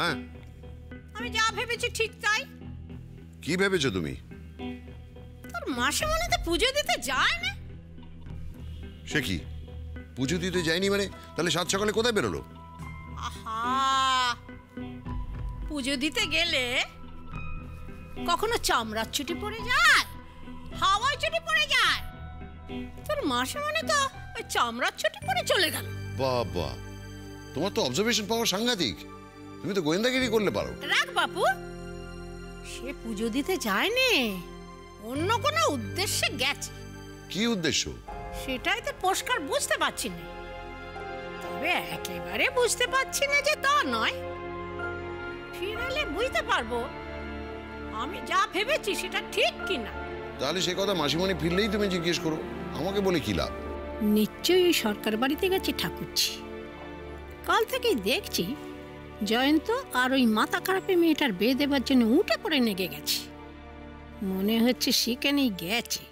হ্যাঁ, আমি যা ভেবেছি ঠিক তাই। কি ভেবেছো তুমি? তোর মাসে মনেতে পুজো দিতে যায় না? সে কি, পুজো দিতে যায়নি মানে? তাহলে সাত সকালে কোথায় বেরোলো? আহা, পুজো দিতে গেলে কখনো চামড়ার ছুটি পড়ে যায়, হাওয়ায় ছুটি পড়ে যায়। তোর মাসে মানে তো ওই চামড়ার ছুটি পড়ে চলে গেল। বাবা, তোমার তো অবজারভেশন পাওয়ার সাংঘাতিক। তুমি তো গোয়েন্দাগিরি করলে পারো। রাখ বাপু, সে পুজো দিতে যায়নি, অন্য কোনো উদ্দেশ্যে গেছে। কি উদ্দেশ্য? সেটাই তো পরিষ্কার বুঝতে পারছি না। তবে একেবারে বুঝতে পারছি না যে তা নয়, ফিরেলে বুঝতে পারবো আমি যা ভেবেছি সেটা ঠিক কিনা। তাহলে সে কথা মাসিমণি ফিরলেই তুমি জিজ্ঞেস করো, আমাকে বলে কি লাভ? নিশ্চয়ই সরকার বাড়িতে গেছে ঠাকুরছি। কাল থেকেই দেখছি জয়ন্ত আর ওই মাথা খারাপে মেয়েটার বিয়ে দেবার জন্য উঠে পড়ে লেগে গেছে। মনে হচ্ছে সেখানেই গেছে।